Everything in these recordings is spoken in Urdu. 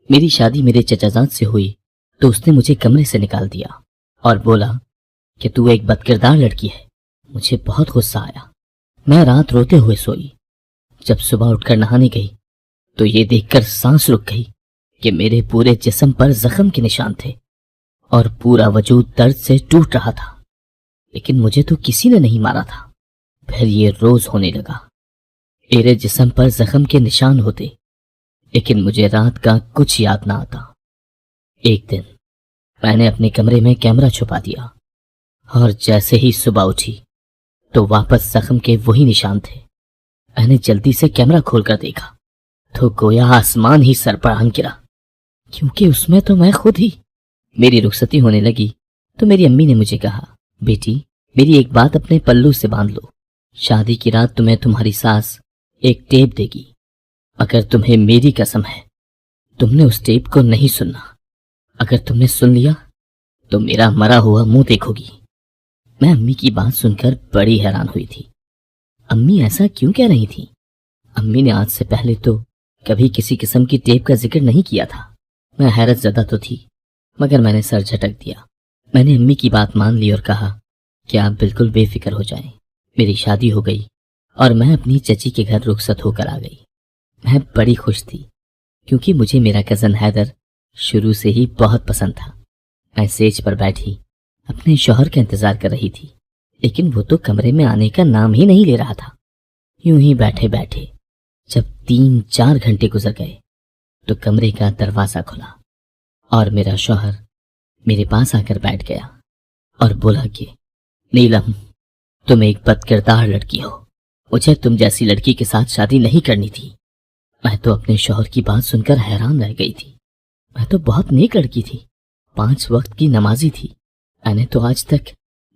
میری شادی میرے چچا جان سے ہوئی تو اس نے مجھے کمرے سے نکال دیا اور بولا کہ تو ایک بدکردار لڑکی ہے۔ مجھے بہت غصہ آیا۔ میں رات روتے ہوئے سوئی۔ جب صبح اٹھ کر نہانے گئی تو یہ دیکھ کر سانس رک گئی کہ میرے پورے جسم پر زخم کے نشان تھے اور پورا وجود درد سے ٹوٹ رہا تھا، لیکن مجھے تو کسی نے نہیں مارا تھا۔ پھر یہ روز ہونے لگا۔ میرے جسم پر زخم کے نشان ہوتے، لیکن مجھے رات کا کچھ یاد نہ آتا۔ ایک دن میں نے اپنے کمرے میں کیمرہ چھپا دیا اور جیسے ہی صبح اٹھی تو واپس زخم کے وہی نشان تھے۔ میں نے جلدی سے کیمرہ کھول کر دیکھا تو گویا آسمان ہی سر پر آن گرا، کیونکہ اس میں تو میں خود ہی۔ میری رخصتی ہونے لگی تو میری امی نے مجھے کہا، بیٹی میری ایک بات اپنے پلو سے باندھ لو، شادی کی رات تمہیں تمہاری ساس ایک ٹیپ دے گی، اگر تمہیں میری قسم ہے تم نے اس ٹیپ کو نہیں سننا، اگر تم نے سن لیا تو میرا مرا ہوا منہ دیکھو گی۔ میں امی کی بات سن کر بڑی حیران ہوئی تھی۔ امی ایسا کیوں کہہ رہی تھی؟ امی نے آج سے پہلے تو کبھی کسی قسم کی ٹیپ کا ذکر نہیں کیا تھا۔ میں حیرت زدہ تو تھی، مگر میں نے سر جھٹک دیا۔ میں نے امی کی بات مان لی اور کہا کہ آپ بالکل بے فکر ہو جائیں، میری شادی ہو گئی اور میں اپنی چچی کے گھر رخصت ہو کر آ گئی۔ میں بڑی خوش تھی کیونکہ مجھے میرا کزن حیدر شروع سے ہی بہت پسند تھا۔ میں سیج پر بیٹھی اپنے شوہر کا انتظار کر رہی تھی، لیکن وہ تو کمرے میں آنے کا نام ہی نہیں لے رہا تھا۔ یوں ہی بیٹھے بیٹھے جب 3-4 گھنٹے گزر گئے تو کمرے کا دروازہ کھلا اور میرا شوہر میرے پاس آ کر بیٹھ گیا اور بولا کہ نیلم تم ایک بد کردار لڑکی ہو، مجھے تم جیسی لڑکی کے ساتھ شادی نہیں کرنی تھی۔ میں تو اپنے شوہر کی بات سن کر حیران رہ گئی تھی۔ میں تو بہت نیک لڑکی تھی، 5 وقت کی نمازی تھی۔ میں نے تو آج تک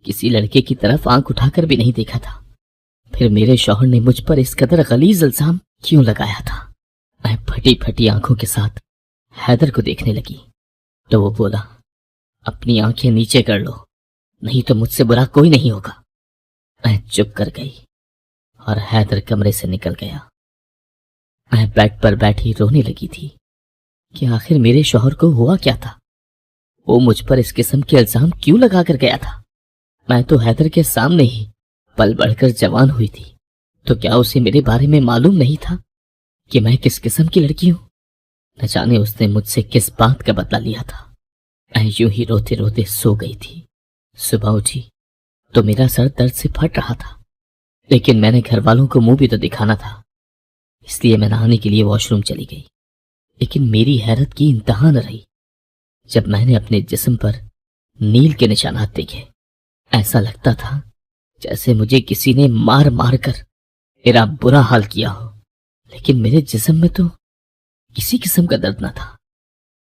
کسی لڑکے کی طرف آنکھ اٹھا کر بھی نہیں دیکھا تھا، پھر میرے شوہر نے مجھ پر اس قدر غلیظ الزام کیوں لگایا تھا؟ میں پھٹی پھٹی آنکھوں کے ساتھ حیدر کو دیکھنے لگی تو وہ بولا، اپنی آنکھیں نیچے کر لو، نہیں تو مجھ سے برا کوئی نہیں ہوگا۔ میں چپ کر گئی اور حیدر کمرے سے نکل گیا۔ میں بیڈ پر بیٹھی رونے لگی تھی کہ آخر میرے شوہر کو ہوا کیا تھا؟ وہ مجھ پر اس قسم کے الزام کیوں لگا کر گیا تھا؟ میں تو حیدر کے سامنے ہی پل بڑھ کر جوان ہوئی تھی، تو کیا اسے میرے بارے میں معلوم نہیں تھا کہ میں کس قسم کی لڑکی ہوں؟ نہ جانے اس نے مجھ سے کس بات کا بدلہ لیا تھا۔ میں یوں ہی روتے روتے سو گئی تھی۔ صبح اٹھی تو میرا سر درد سے پھٹ رہا تھا، لیکن میں نے گھر والوں کو منہ بھی تو دکھانا تھا، اس لیے میں نہانے کے لیے واش روم چلی گئی۔ لیکن میری حیرت کی انتہا نہ رہی جب میں نے اپنے جسم پر نیل کے نشانات دیکھے۔ ایسا لگتا تھا جیسے مجھے کسی نے مار مار کر میرا برا حال کیا ہو، لیکن میرے جسم میں تو کسی قسم کا درد نہ تھا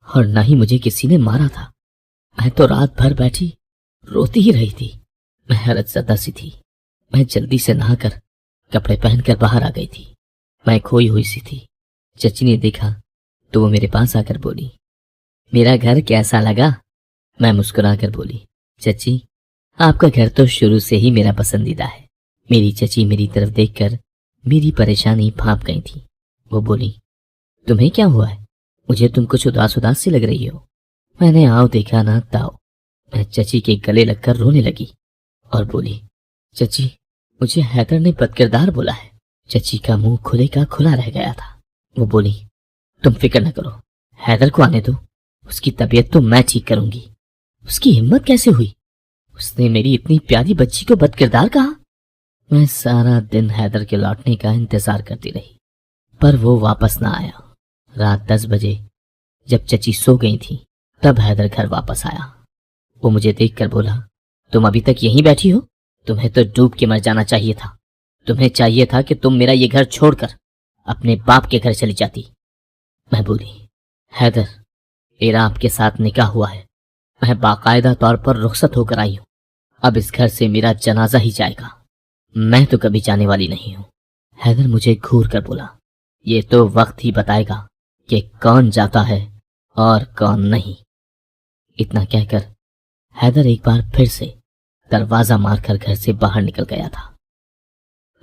اور نہ ہی مجھے کسی نے مارا تھا۔ میں تو رات بھر بیٹھی روتی ہی رہی تھی۔ میں حیرت زدہ سی تھی۔ میں جلدی سے نہا کر کپڑے پہن کر باہر آ گئی تھی۔ میں کھوئی ہوئی سی تھی۔ چچی نے دیکھا تو وہ میرے پاس آ کر بولی، میرا گھر کیسا لگا؟ میں مسکرا کر بولی، چچی آپ کا گھر تو شروع سے ہی میرا پسندیدہ ہے۔ میری چچی میری طرف دیکھ کر میری پریشانی بھانپ گئی تھی۔ وہ بولی، تمہیں کیا ہوا ہے؟ مجھے تم کچھ اداس اداس سی لگ رہی ہو۔ میں نے آؤ دیکھا نہ تاؤ۔ میں چچی کے گلے لگ کر رونے لگی اور بولی، چچی مجھے حیدر نے بد کردار بولا ہے۔ چچی کا منہ کھلے کا کھلا رہ گیا تھا۔ وہ بولی، تم فکر نہ کرو، حیدر کو آنے دو، اس کی طبیعت تو میں ٹھیک کروں گی۔ اس کی ہمت کیسے ہوئی؟ اس نے میری اتنی پیاری بچی کو بد کردار کہا؟ میں سارا دن حیدر کے لوٹنے کا انتظار کرتی رہی، پر وہ واپس نہ آیا۔ رات 10 بجے جب چچی سو گئی تھی تب حیدر گھر واپس آیا۔ وہ مجھے دیکھ کر بولا، تم ابھی تک یہیں بیٹھی ہو؟ تمہیں تو ڈوب کے مر جانا چاہیے تھا۔ تمہیں چاہیے تھا کہ تم میرا یہ گھر چھوڑ کر اپنے باپ کے گھر چلی جاتی۔ میں بولی، حیدر میرا آپ کے ساتھ نکاح ہوا ہے، میں باقاعدہ طور پر رخصت ہو کر آئی ہوں، اب اس گھر سے میرا جنازہ ہی جائے گا، میں تو کبھی جانے والی نہیں ہوں۔ حیدر مجھے گھور کر بولا، یہ تو وقت ہی بتائے گا کہ کون جاتا ہے اور کون نہیں۔ اتنا کہہ کر حیدر ایک بار پھر سے دروازہ مار کر گھر سے باہر نکل گیا تھا۔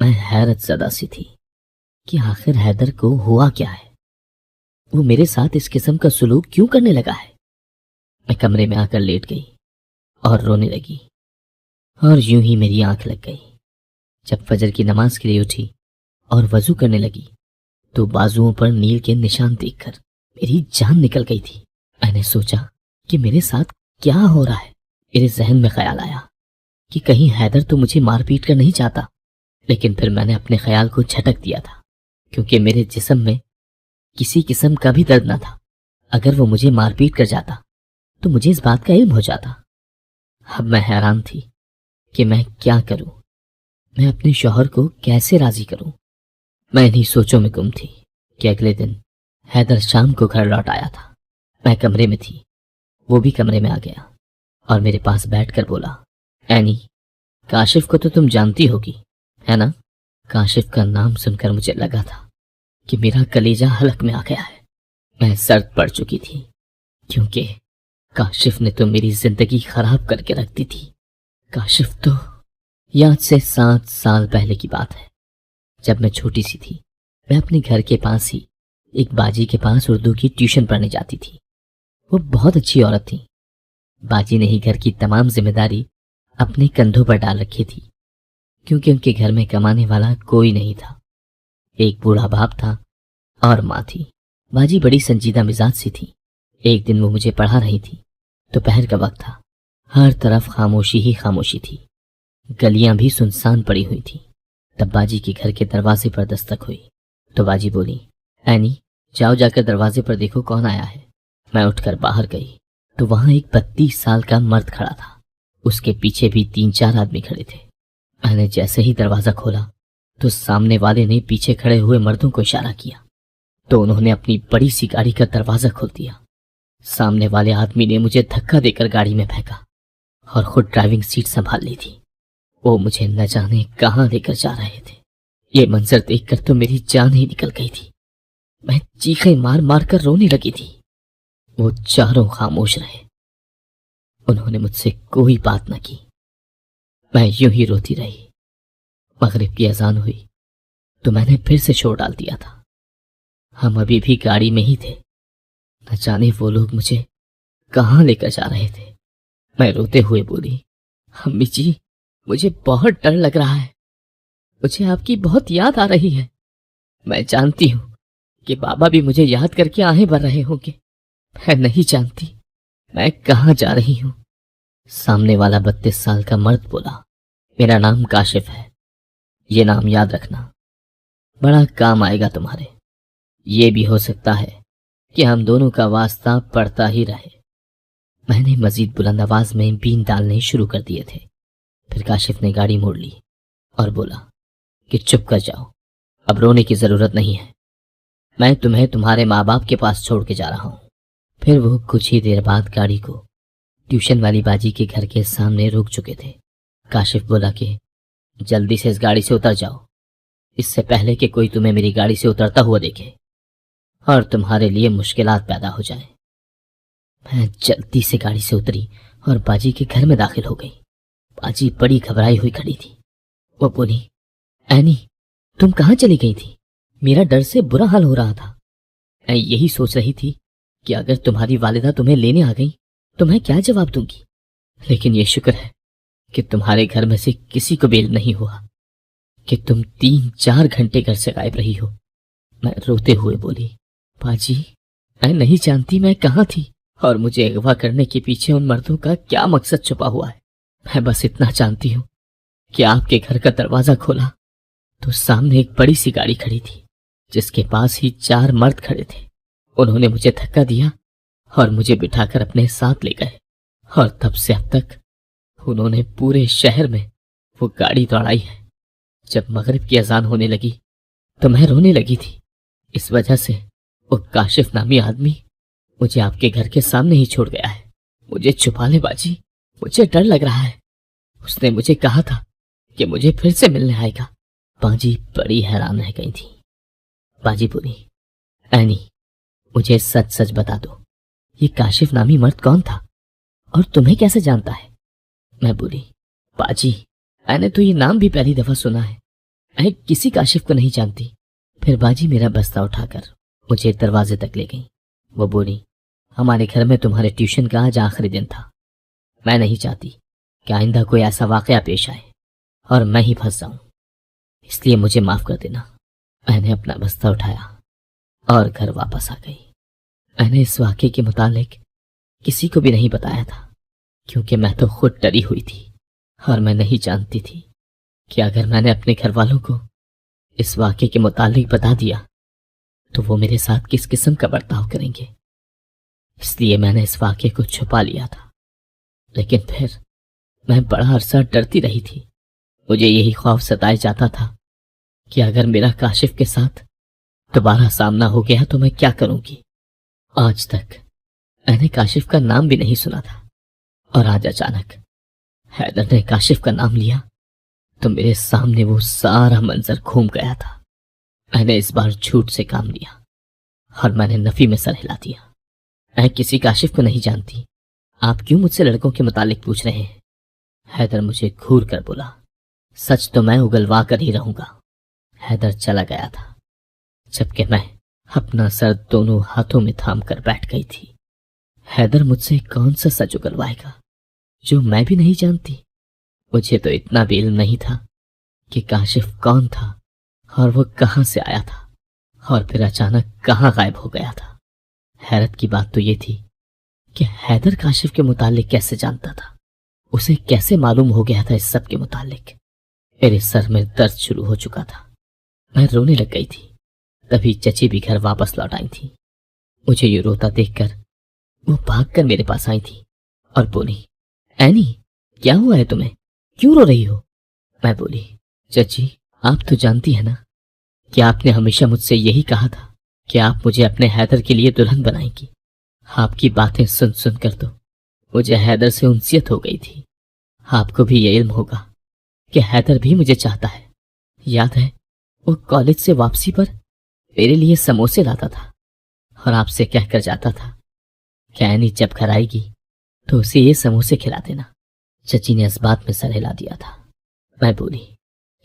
میں حیرت زدہ سی تھی کہ آخر حیدر کو ہوا کیا ہے۔ وہ میرے ساتھ اس قسم کا سلوک کیوں کرنے لگا ہے؟ میں کمرے میں آ کر لیٹ گئی اور رونے لگی، اور یوں ہی میری آنکھ لگ گئی۔ جب فجر کی نماز کے لیے اٹھی اور وضو کرنے لگی تو بازوؤں پر نیل کے نشان دیکھ کر میری جان نکل گئی تھی۔ میں نے سوچا کہ میرے ساتھ کیا ہو رہا ہے۔ میرے ذہن میں خیال آیا کہ کہیں حیدر تو مجھے مار پیٹ کر نہیں چاہتا، لیکن پھر میں نے اپنے خیال کو جھٹک دیا تھا، کیونکہ میرے جسم میں کسی قسم کا بھی درد نہ تھا۔ اگر وہ مجھے مار پیٹ کر جاتا تو مجھے اس بات کا علم ہو جاتا۔ اب میں حیران تھی کہ میں کیا کروں، میں اپنے شوہر کو کیسے راضی کروں۔ میں انہی سوچوں میں گم تھی کہ اگلے دن حیدر شام کو گھر لوٹ آیا تھا۔ میں کمرے میں تھی، وہ بھی کمرے میں آ گیا اور میرے پاس بیٹھ کر بولا، اینی، کاشف کو تو تم جانتی ہوگی، ہے نا؟ کاشف کا نام سن کر مجھے لگا تھا کہ میرا کلیجہ حلق میں آ گیا ہے۔ میں سرد پڑ چکی تھی، کیونکہ کاشف نے تو میری زندگی خراب کر کے رکھ دی تھی۔ کاشف تو یہ آج سے 7 سال پہلے کی بات ہے، جب میں چھوٹی سی تھی۔ میں اپنے گھر کے پاس ہی ایک باجی کے پاس اردو کی ٹیوشن پڑھنے جاتی تھی۔ وہ بہت اچھی عورت تھی۔ باجی نے ہی گھر کی تمام ذمہ داری اپنے کندھوں پر ڈال رکھی تھی، کیونکہ ان کے گھر میں کمانے والا کوئی نہیں تھا۔ ایک بوڑھا باپ تھا اور ماں تھی۔ باجی بڑی سنجیدہ مزاج سی تھی۔ ایک دن وہ مجھے پڑھا رہی تھی۔ دوپہر کا وقت تھا، ہر طرف خاموشی ہی خاموشی تھی، گلیاں بھی سنسان پڑی ہوئی تھی۔ تب باجی کے گھر کے دروازے پر دستک ہوئی تو باجی بولی، اینی، جاؤ جا کر دروازے پر دیکھو کون آیا ہے۔ میں اٹھ کر باہر گئی تو وہاں ایک 32 سال کا مرد کھڑا تھا۔ اس کے پیچھے بھی 3-4 آدمی کھڑے تھے۔ میں نے جیسے ہی دروازہ کھولا تو سامنے والے نے پیچھے کھڑے ہوئے مردوں کو اشارہ کیا تو انہوں نے اپنی بڑی سی گاڑی کا دروازہ کھول دیا۔ سامنے والے آدمی نے مجھے دھکا دے کر گاڑی میں پھینکا اور خود ڈرائیونگ سیٹ سنبھال لی تھی۔ وہ مجھے نہ جانے کہاں لے کر جا رہے تھے۔ یہ منظر دیکھ کر تو میری جان ہی نکل گئی تھی۔ میں چیخیں مار مار کر رونے لگی تھی۔ وہ چاروں خاموش رہے، انہوں نے مجھ سے کوئی بات نہ کی۔ میں یوں ہی روتی رہی۔ مغرب کی اذان ہوئی تو میں نے پھر سے شور ڈال دیا تھا۔ ہم ابھی بھی گاڑی میں ہی تھے، نہ جانے وہ لوگ مجھے کہاں لے کر جا رہے تھے۔ میں روتے ہوئے بولی، امی جی، مجھے بہت ڈر لگ رہا ہے، مجھے آپ کی بہت یاد آ رہی ہے۔ میں جانتی ہوں کہ بابا بھی مجھے یاد کر کے آہیں بھر رہے ہوں گے۔ میں نہیں جانتی میں کہاں جا رہی ہوں۔ سامنے والا 32 سال کا مرد بولا، میرا نام کاشف ہے، یہ نام یاد رکھنا، بڑا کام آئے گا تمہارے۔ یہ بھی ہو سکتا ہے کہ ہم دونوں کا واسطہ پڑتا ہی رہے۔ میں نے مزید بلند آواز میں بین ڈالنے شروع کر دیے تھے۔ پھر کاشف نے گاڑی موڑ لی اور بولا کہ چپ کر جاؤ، اب رونے کی ضرورت نہیں ہے، میں تمہیں تمہارے ماں باپ کے پاس چھوڑ کے جا رہا ہوں۔ پھر وہ کچھ ہی دیر بعد گاڑی کو ٹیوشن والی باجی کے گھر کے سامنے روک چکے تھے۔ کاشف بولا کہ جلدی سے اس گاڑی سے اتر جاؤ، اس سے پہلے کہ کوئی تمہیں میری گاڑی سے اترتا ہوا دیکھے اور تمہارے لیے مشکلات پیدا ہو جائیں۔ میں جلدی سے گاڑی سے اتری اور باجی کے گھر میں داخل ہو گئی۔ باجی بڑی گھبرائی ہوئی کھڑی تھی۔ وہ بولی، اینی، تم کہاں چلی گئی تھی؟ میرا ڈر سے برا حال ہو رہا تھا۔ میں یہی سوچ رہی تھی کہ اگر تمہاری والدہ تمہیں لینے آ گئی تو میں کیا جواب دوں گی، لیکن یہ شکر ہے کہ تمہارے گھر میں سے کسی کو بھی علم نہیں ہوا کہ تم 3-4 گھنٹے گھر سے غائب رہی ہو۔ میں روتے ہوئے بولی، باجی، میں نہیں جانتی میں کہاں تھی اور مجھے اغوا کرنے کے پیچھے ان مردوں کا کیا مقصد چھپا ہوا ہے۔ میں بس اتنا جانتی ہوں کہ آپ کے گھر کا دروازہ کھولا تو سامنے ایک بڑی سی گاڑی کھڑی تھی جس کے پاس ہی 4 مرد کھڑے تھے۔ انہوں نے مجھے دھکا دیا اور مجھے بٹھا کر اپنے ساتھ لے گئے، اور تب سے اب تک انہوں نے پورے شہر میں وہ گاڑی دوڑائی ہے۔ جب مغرب کی اذان ہونے لگی تو میں رونے لگی تھی، اس وجہ سے وہ کاشف نامی آدمی مجھے آپ کے گھر کے سامنے ہی چھوڑ گیا ہے۔ مجھے چھپا لے باجی، مجھے ڈر لگ رہا ہے۔ اس نے مجھے کہا تھا کہ مجھے پھر سے ملنے آئے گا۔ باجی بڑی حیران رہ گئی تھی۔ باجی بولی، اینی، مجھے سچ سچ بتا دو، یہ کاشف نامی مرد کون تھا اور تمہیں کیسے جانتا ہے؟ میں بولی، باجی، میں نے تو یہ نام بھی پہلی دفعہ سنا ہے، میں کسی کاشف کو نہیں جانتی۔ پھر باجی میرا بستہ اٹھا کر مجھے دروازے تک لے گئی۔ وہ بولی، ہمارے گھر میں تمہارے ٹیوشن کا آج آخری دن تھا۔ میں نہیں چاہتی کہ آئندہ کوئی ایسا واقعہ پیش آئے اور میں ہی پھنس جاؤں، اس لیے مجھے معاف کر دینا۔ میں نے اپنا بستہ اٹھایا اور گھر واپس آ گئی۔ میں نے اس واقعے کے متعلق کسی کو بھی نہیں بتایا تھا، کیونکہ میں تو خود ڈری ہوئی تھی اور میں نہیں جانتی تھی کہ اگر میں نے اپنے گھر والوں کو اس واقعے کے متعلق بتا دیا تو وہ میرے ساتھ کس قسم کا برتاؤ کریں گے۔ اس لیے میں نے اس واقعے کو چھپا لیا تھا، لیکن پھر میں بڑا عرصہ ڈرتی رہی تھی۔ مجھے یہی خوف ستائے جاتا تھا کہ اگر میرا کاشف کے ساتھ دوبارہ سامنا ہو گیا تو میں کیا کروں گی۔ آج تک میں نے کاشف کا نام بھی نہیں سنا تھا، اور آج اچانک حیدر نے کاشف کا نام لیا تو میرے سامنے وہ سارا منظر گھوم گیا تھا۔ میں نے اس بار جھوٹ سے کام لیا اور میں نے نفی میں سر ہلا دیا۔ میں کسی کاشف کو نہیں جانتی، آپ کیوں مجھ سے لڑکوں کے متعلق پوچھ رہے ہیں؟ حیدر مجھے گھور کر بولا، سچ تو میں اگلوا کر ہی رہوں گا۔ حیدر چلا گیا تھا، جبکہ میں اپنا سر دونوں ہاتھوں میں تھام کر بیٹھ گئی تھی۔ حیدر مجھ سے کون سا سچ اگلوائے گا جو میں بھی نہیں جانتی؟ مجھے تو اتنا بھی علم نہیں تھا کہ کاشف کون تھا اور وہ کہاں سے آیا تھا اور پھر اچانک کہاں غائب ہو گیا تھا۔ حیرت کی بات تو یہ تھی کہ حیدر کاشف کے متعلق کیسے جانتا تھا، اسے کیسے معلوم ہو گیا تھا اس سب کے متعلق۔ میرے سر میں درد شروع ہو چکا تھا، میں رونے لگ گئی تھی۔ تبھی چچی بھی گھر واپس لوٹ آئی تھی۔ مجھے یہ روتا دیکھ کر وہ بھاگ کر میرے پاس آئی تھی اور بولی، اینی کیا ہوا ہے تمہیں، کیوں رو رہی ہو؟ میں بولی، چچی آپ تو جانتی ہیں نا کہ آپ نے ہمیشہ مجھ سے یہی کہا تھا کہ آپ مجھے اپنے حیدر کے لیے دلہن بنائیں گی۔ آپ کی باتیں سن سن کر تو مجھے حیدر سے انسیت ہو گئی تھی۔ آپ کو بھی یہ علم ہوگا کہ حیدر بھی مجھے چاہتا ہے۔ یاد ہے وہ کالج سے واپسی پر میرے لیے سموسے لاتا تھا اور آپ سے کہہ کر جاتا تھا کہ اینی جب گھر آئے گی تو اسے یہ سموسے کھلا دینا۔ چچی نے اس بات میں سر ہلا دیا تھا۔ میں بولی،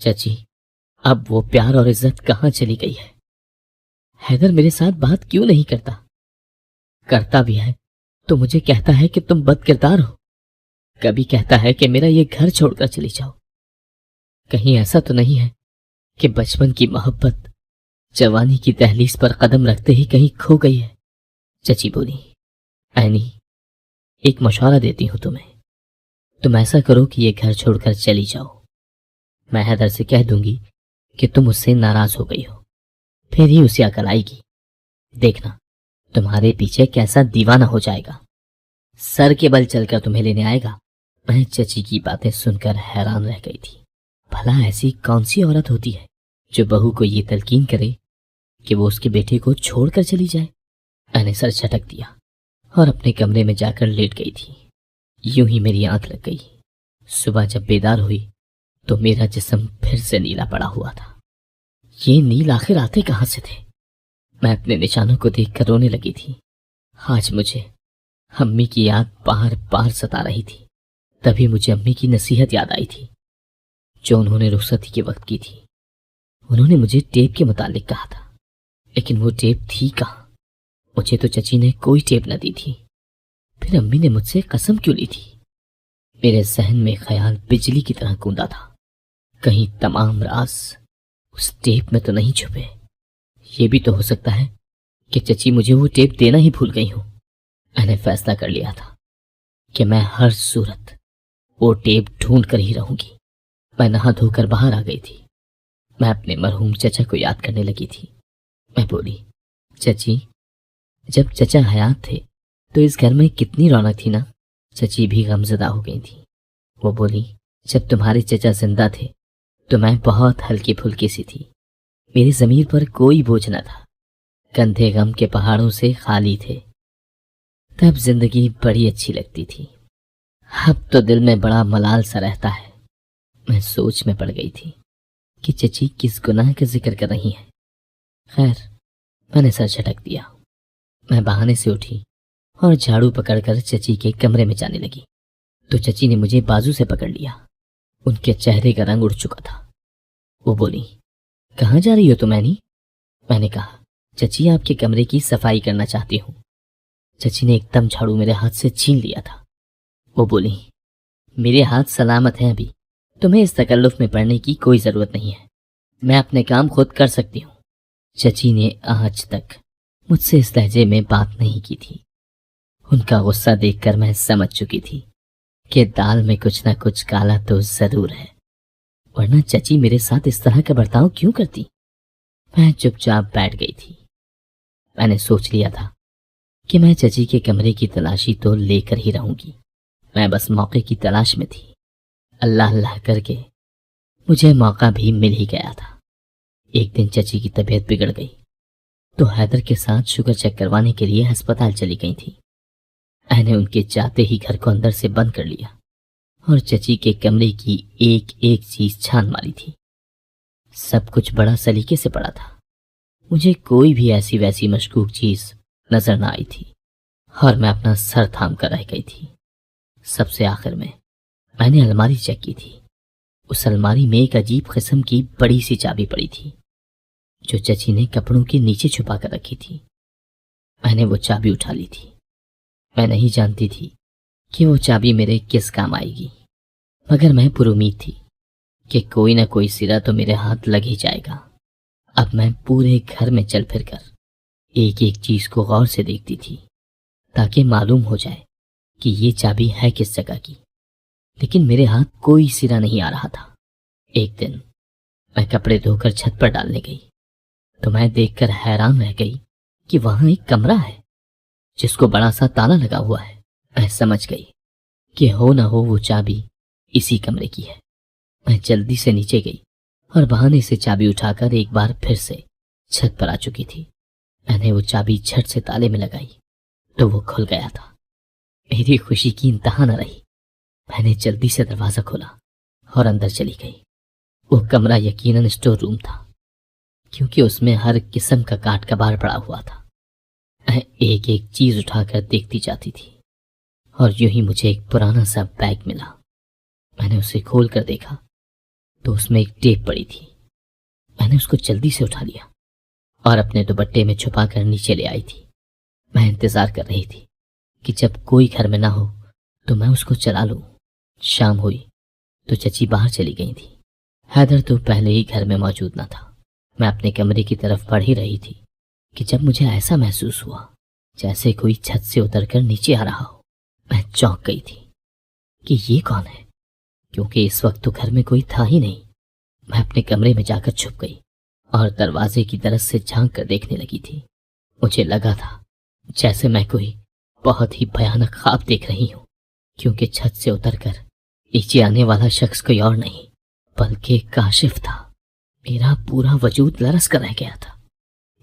چچی اب وہ پیار اور عزت کہاں چلی گئی ہے؟ حیدر میرے ساتھ بات کیوں نہیں کرتا بھی ہے تو مجھے کہتا ہے کہ تم بد کردار ہو، کبھی کہتا ہے کہ میرا یہ گھر چھوڑ کر چلی جاؤ۔ کہیں ایسا تو نہیں ہے کہ بچپن کی محبت جوانی کی دہلیز پر قدم رکھتے ہی کہیں کھو گئی ہے؟ چچی بولی، اینی ایک مشورہ دیتی ہوں تمہیں، تم ایسا کرو کہ یہ گھر چھوڑ کر چلی جاؤ۔ میں حیدر سے کہہ دوں گی کہ تم اس سے ناراض ہو گئی ہو، پھر ہی اسے عقل آئے گی۔ دیکھنا تمہارے پیچھے کیسا دیوانہ ہو جائے گا، سر کے بل چل کر تمہیں لینے آئے گا۔ میں چچی کی باتیں سن کر حیران رہ گئی تھی۔ بھلا ایسی کون سی عورت ہوتی ہے جو بہو کو یہ تلقین کرے کہ وہ اس کے بیٹے کو چھوڑ کر چلی جائے؟ میں نے سر چھٹک دیا اور اپنے کمرے میں جا کر لیٹ گئی تھی۔ یوں ہی میری آنکھ لگ گئی۔ صبح جب بیدار ہوئی تو میرا جسم پھر سے نیلا پڑا ہوا تھا۔ یہ نیل آخر آتے کہاں سے تھے؟ میں اپنے نشانوں کو دیکھ کر رونے لگی تھی۔ آج مجھے امی کی یاد بار بار ستا رہی تھی۔ تبھی مجھے امی کی نصیحت یاد آئی تھی جو انہوں نے رخصتی کے وقت کی تھی۔ انہوں نے مجھے ٹیپ کے متعلق کہا تھا، لیکن وہ ٹیپ تھی کہاں؟ مجھے تو چچی نے کوئی ٹیپ نہ دی تھی، پھر امی نے مجھ سے قسم کیوں لی تھی؟ میرے ذہن میں خیال بجلی کی طرح گوندا تھا، کہیں تمام راز اس ٹیپ میں تو نہیں چھپے۔ یہ بھی تو ہو سکتا ہے کہ چچی مجھے وہ ٹیپ دینا ہی بھول گئی ہوں۔ میں نے فیصلہ کر لیا تھا کہ میں ہر صورت وہ ٹیپ ڈھونڈ کر ہی رہوں گی۔ میں نہا دھو کر باہر آ گئی تھی۔ میں اپنے مرحوم چچا کو یاد کرنے لگی تھی۔ میں بولی، چچی جب چچا حیات تھے تو اس گھر میں کتنی رونق تھی نا۔ چچی بھی غمزدہ ہو گئی تھی۔ وہ بولی، جب تمہارے چچا زندہ تھے تو میں بہت ہلکی پھلکی سی تھی، میری ضمیر پر کوئی بوجھ نہ تھا، کندھے غم کے پہاڑوں سے خالی تھے، تب زندگی بڑی اچھی لگتی تھی۔ اب تو دل میں بڑا ملال سا رہتا ہے۔ میں سوچ میں پڑ گئی تھی کہ چچی کس گناہ کا ذکر کر رہی ہیں۔ خیر، میں نے سر جھٹک دیا۔ میں بہانے سے اٹھی اور جھاڑو پکڑ کر چچی کے کمرے میں جانے لگی تو چچی نے مجھے بازو سے پکڑ لیا۔ ان کے چہرے کا رنگ اڑ چکا تھا۔ وہ بولی، کہاں جا رہی ہو تم اینی؟ میں نے کہا، چچی آپ کے کمرے کی صفائی کرنا چاہتی ہوں۔ چچی نے ایک دم جھاڑو میرے ہاتھ سے چھین لیا تھا۔ وہ بولی، میرے ہاتھ سلامت ہیں ابھی، تمہیں اس تکلف میں پڑنے کی کوئی ضرورت نہیں ہے، میں اپنے کام خود کر سکتی ہوں۔ چچی نے آج تک مجھ سے اس لہجے میں بات نہیں کی تھی۔ ان کا غصہ دیکھ کر میں سمجھ چکی تھی کہ دال میں کچھ نہ کچھ کالا تو ضرور ہے، ورنہ چچی میرے ساتھ اس طرح کا برتاؤ کیوں کرتی؟ میں چپ چاپ بیٹھ گئی تھی۔ میں نے سوچ لیا تھا کہ میں چچی کے کمرے کی تلاشی تو لے کر ہی رہوں گی، میں بس موقع کی تلاش میں تھی۔ اللہ اللہ کر کے مجھے موقع بھی مل ہی گیا تھا۔ ایک دن چچی کی طبیعت بگڑ گئی تو حیدر کے ساتھ شوگر چیک کروانے کے لیے ہسپتال چلی گئی تھی۔ میں نے ان کے جاتے ہی گھر کو اندر سے بند کر لیا اور چچی کے کمرے کی ایک ایک چیز چھان ماری تھی۔ سب کچھ بڑا سلیقے سے پڑا تھا، مجھے کوئی بھی ایسی ویسی مشکوک چیز نظر نہ آئی تھی اور میں اپنا سر تھام کر رہ گئی تھی۔ سب سے آخر میں نے الماری چیک کی تھی۔ اس الماری میں ایک عجیب قسم کی بڑی سی چابی پڑی تھی جو چچی نے کپڑوں کے نیچے چھپا کر رکھی تھی۔ میں نے وہ چابی اٹھا لی تھی۔ میں نہیں جانتی تھی کہ وہ چابی میرے کس کام آئے گی، مگر میں پر امید تھی کہ کوئی نہ کوئی سرا تو میرے ہاتھ لگ ہی جائے گا۔ اب میں پورے گھر میں چل پھر کر ایک ایک چیز کو غور سے دیکھتی تھی تاکہ معلوم ہو جائے کہ یہ چابی ہے کس جگہ کی، لیکن میرے ہاتھ کوئی سرا نہیں آ رہا تھا۔ ایک دن میں کپڑے دھو کر چھت پر ڈالنے گئی تو میں دیکھ کر حیران رہ گئی کہ وہاں ایک کمرہ ہے جس کو بڑا سا تالا لگا ہوا ہے۔ میں سمجھ گئی کہ ہو نہ ہو وہ چابی اسی کمرے کی ہے۔ میں جلدی سے نیچے گئی اور بہانے سے چابی اٹھا کر ایک بار پھر سے چھت پر آ چکی تھی۔ میں نے وہ چابی جھٹ سے تالے میں لگائی تو وہ کھل گیا تھا۔ میری خوشی کی انتہا نہ رہی۔ میں نے جلدی سے دروازہ کھولا اور اندر چلی گئی۔ وہ کمرہ یقیناً اسٹور روم تھا، کیونکہ اس میں ہر قسم کا کاٹ کباڑ پڑا ہوا تھا۔ میں ایک ایک چیز اٹھا کر دیکھتی جاتی تھی اور یوں ہی مجھے ایک پرانا سا بیگ ملا۔ میں نے اسے کھول کر دیکھا تو اس میں ایک ٹیپ پڑی تھی۔ میں نے اس کو جلدی سے اٹھا لیا اور اپنے دوپٹے میں چھپا کر نیچے لے آئی تھی۔ میں انتظار کر رہی تھی کہ جب کوئی گھر میں نہ ہو تو میں اس کو چلا لوں۔ شام ہوئی تو چچی باہر چلی گئی تھی۔ حیدر تو پہلے ہی گھر میں موجود نہ تھا۔ میں اپنے کمرے کی طرف بڑھ ہی رہی تھی کہ جب مجھے ایسا محسوس ہوا جیسے کوئی چھت سے اتر کر نیچے آ رہا ہو۔ میں چونک گئی تھی کہ یہ کون ہے، کیونکہ اس وقت تو گھر میں کوئی تھا ہی نہیں۔ میں اپنے کمرے میں جا کر چھپ گئی اور دروازے کی طرف سے جھانک کر دیکھنے لگی تھی۔ مجھے لگا تھا جیسے میں کوئی بہت ہی بھیانک خواب دیکھ رہی ہوں، کیونکہ چھت سے اتر کر نیچے آنے والا شخص کوئی اور نہیں بلکہ کاشف تھا۔ میرا پورا وجود لرز کر رہ گیا تھا۔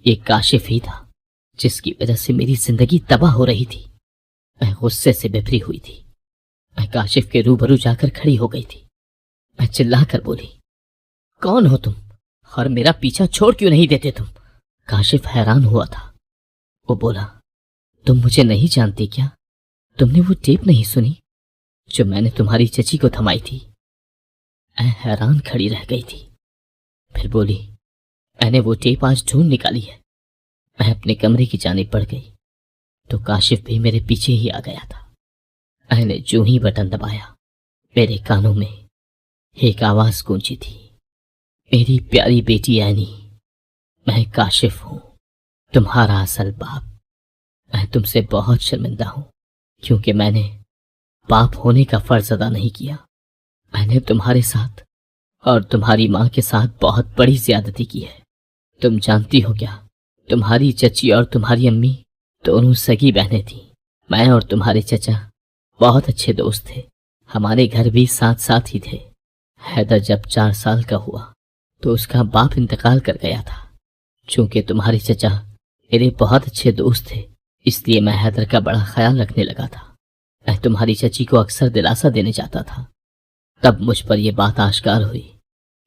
یہ کاشف ہی تھا جس کی وجہ سے میری زندگی تباہ ہو رہی تھی۔ میں غصے سے بھری ہوئی تھی۔ میں کاشف کے روبرو جا کر کھڑی ہو گئی تھی۔ میں چلا کر بولی، کون ہو تم اور میرا پیچھا چھوڑ کیوں نہیں دیتے تم؟ کاشف حیران ہوا تھا۔ وہ بولا، تم مجھے نہیں جانتی کیا؟ تم نے وہ ٹیپ نہیں سنی جو میں نے تمہاری چچی کو تھمائی تھی؟ میں حیران کھڑی رہ گئی تھی۔ پھر بولی، میں نے وہ ٹیپ آج ڈھونڈ نکالی ہے۔ میں اپنے کمرے کی جانب بڑھ گئی تو کاشف بھی میرے پیچھے ہی آ گیا تھا۔ میں نے جو ہی بٹن دبایا میرے کانوں میں ایک آواز گونجی تھی، میری پیاری بیٹی اینی، میں کاشف ہوں، تمہارا اصل باپ۔ میں تم سے بہت شرمندہ ہوں کیونکہ میں نے باپ ہونے کا فرض ادا نہیں کیا۔ میں نے تمہارے ساتھ اور تمہاری ماں کے ساتھ بہت بڑی زیادتی کی ہے۔ تم جانتی ہو کیا، تمہاری چچی اور تمہاری امی دونوں سگی بہنیں تھیں۔ میں اور تمہارے چچا بہت اچھے دوست تھے، ہمارے گھر بھی ساتھ ساتھ ہی تھے۔ حیدر جب 4 سال کا ہوا تو اس کا باپ انتقال کر گیا تھا۔ چونکہ تمہارے چچا میرے بہت اچھے دوست تھے، اس لیے میں حیدر کا بڑا خیال رکھنے لگا تھا۔ میں تمہاری چچی کو اکثر دلاسا دینے جاتا تھا۔ تب مجھ پر یہ بات آشکار ہوئی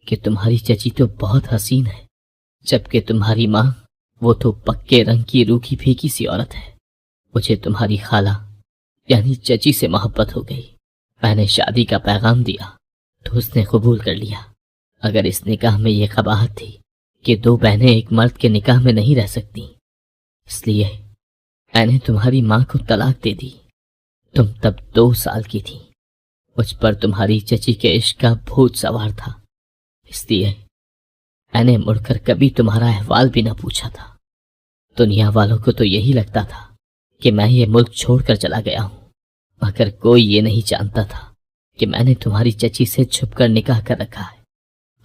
کہ تمہاری چچی تو بہت حسین ہے، جبکہ تمہاری ماں وہ تو پکے رنگ کی روکھی پھیکی سی عورت ہے۔ مجھے تمہاری خالہ یعنی چچی سے محبت ہو گئی۔ میں نے شادی کا پیغام دیا تو اس نے قبول کر لیا۔ اگر اس نکاح میں یہ قباحت تھی کہ دو بہنیں ایک مرد کے نکاح میں نہیں رہ سکتی، اس لیے میں نے تمہاری ماں کو طلاق دے دی۔ تم تب 2 سال کی تھی، مجھ پر تمہاری چچی کے عشق کا بھوت سوار تھا، اس لیے میں نے مڑ کر کبھی تمہارا احوال بھی نہ پوچھا تھا۔ دنیا والوں کو تو یہی لگتا تھا کہ میں یہ ملک چھوڑ کر چلا گیا ہوں، مگر کوئی یہ نہیں جانتا تھا کہ میں نے تمہاری چچی سے چھپ کر نکاح کر رکھا ہے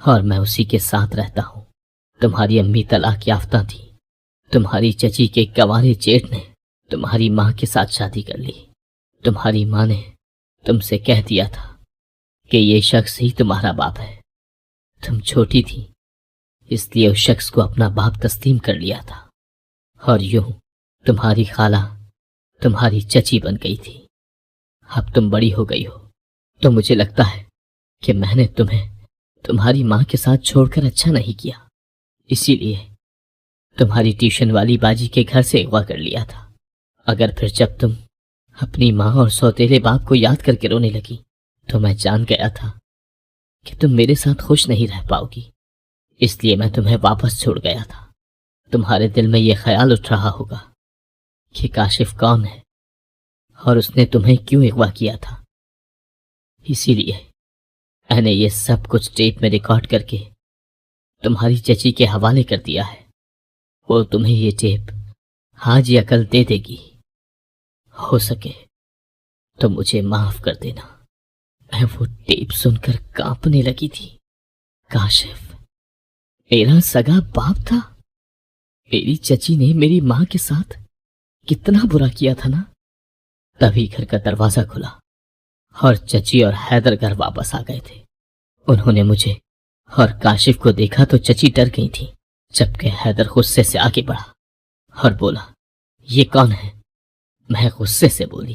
اور میں اسی کے ساتھ رہتا ہوں۔ تمہاری امی طلاق یافتہ تھی، تمہاری چچی کے کنوارے جیٹھ نے تمہاری ماں کے ساتھ شادی کر لی۔ تمہاری ماں نے تم سے کہہ دیا تھا کہ یہ شخص ہی تمہارا باپ ہے۔ تم چھوٹی تھی، اس لیے اس شخص کو اپنا باپ تسلیم کر لیا تھا، اور یوں تمہاری خالہ تمہاری چچی بن گئی تھی۔ اب تم بڑی ہو گئی ہو تو مجھے لگتا ہے کہ میں نے تمہیں تمہاری ماں کے ساتھ چھوڑ کر اچھا نہیں کیا، اسی لیے تمہاری ٹیوشن والی باجی کے گھر سے اغوا کر لیا تھا۔ اگر پھر جب تم اپنی ماں اور سوتیلے باپ کو یاد کر کے رونے لگی تو میں جان گیا تھا کہ تم میرے ساتھ خوش نہیں رہ پاؤ گی، اس لیے میں تمہیں واپس چھوڑ گیا تھا۔ تمہارے دل میں یہ خیال اٹھ رہا ہوگا کہ کاشف کون ہے اور اس نے تمہیں کیوں اغوا کیا تھا، اسی لیے میں نے یہ سب کچھ ٹیپ میں ریکارڈ کر کے تمہاری چچی کے حوالے کر دیا ہے۔ وہ تمہیں یہ ٹیپ آج یا کل دے دے گی، ہو سکے تو مجھے معاف کر دینا۔ میں وہ ٹیپ سن کر کانپنے لگی تھی۔ کاشف میرا سگا باپ تھا؟ میری چچی نے میری ماں کے ساتھ کتنا برا کیا تھا نا۔ تبھی گھر کا دروازہ کھلا اور چچی اور حیدر گھر واپس آ گئے تھے۔ انہوں نے مجھے اور کاشف کو دیکھا تو چچی ڈر گئی تھی، جبکہ حیدر غصے سے آگے بڑھا اور بولا، یہ کون ہے؟ میں غصے سے بولی،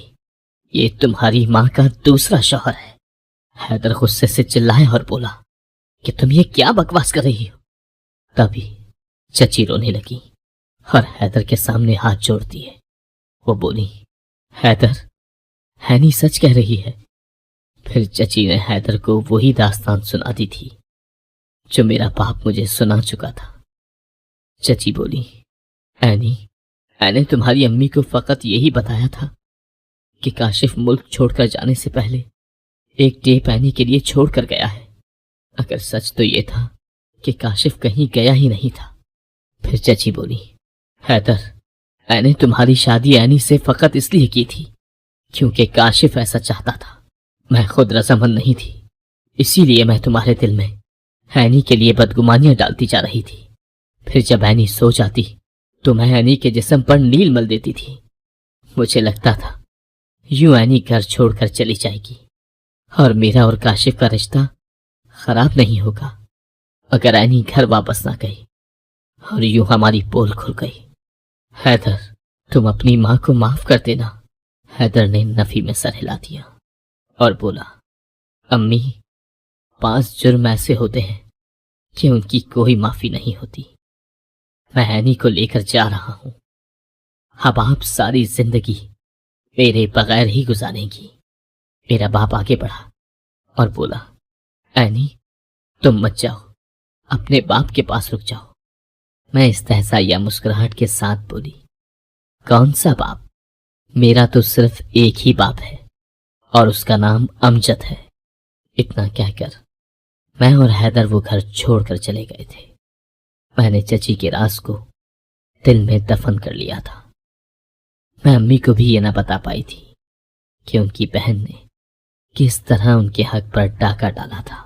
یہ تمہاری ماں کا دوسرا شوہر ہے۔ حیدر غصے سے چلائے اور بولا کہ تم یہ کیا بکواس کر رہی ہو؟ تبھی چچی رونے لگی اور حیدر کے سامنے ہاتھ جوڑ دیے۔ وہ بولی، حیدر، ہینی سچ کہہ رہی ہے۔ پھر چچی نے حیدر کو وہی داستان سنا دی تھی جو میرا باپ مجھے سنا چکا تھا۔ چچی بولی، اینی، میں نے تمہاری امی کو فقط یہی بتایا تھا کہ کاشف ملک چھوڑ کر جانے سے پہلے ایک ٹیپ اینی کے لیے چھوڑ کر گیا ہے۔ اگر سچ تو یہ تھا کہ کاشف کہیں گیا ہی نہیں تھا۔ پھر چچی بولی، حیدر، میں نے تمہاری شادی اینی سے فقط اس لیے کی تھی کیونکہ کاشف ایسا چاہتا تھا۔ میں خود رضامند نہیں تھی، اسی لیے میں تمہارے دل میں اینی کے لیے بدگمانیاں ڈالتی جا رہی تھی۔ پھر جب اینی سو جاتی تو میں اینی کے جسم پر نیل مل دیتی تھی۔ مجھے لگتا تھا یوں اینی گھر چھوڑ کر چلی جائے گی اور میرا اور کاشف کا رشتہ خراب نہیں ہوگا اگر اینی گھر واپس نہ گئی، اور یوں ہماری پول کھل گئی۔ حیدر، تم اپنی ماں کو معاف کر دینا۔ حیدر نے نفی میں سر ہلا دیا اور بولا، امی، 5 جرم ایسے ہوتے ہیں کہ ان کی کوئی معافی نہیں ہوتی۔ میں اینی کو لے کر جا رہا ہوں، اب آپ ساری زندگی میرے بغیر ہی گزاریں گی۔ میرا باپ آگے بڑھا اور بولا، اینی، تم مت جاؤ، اپنے باپ کے پاس رک جاؤ۔ میں استحضاء یا مسکراہٹ کے ساتھ بولی، کون سا باپ؟ میرا تو صرف ایک ہی باپ ہے اور اس کا نام امجد ہے۔ اتنا کہہ کر میں اور حیدر وہ گھر چھوڑ کر چلے گئے تھے۔ میں نے چچی کے راز کو دل میں دفن کر لیا تھا۔ میں امی کو بھی یہ نہ بتا پائی تھی کہ ان کی بہن نے کس طرح ان کے حق پر ڈاکہ ڈالا تھا۔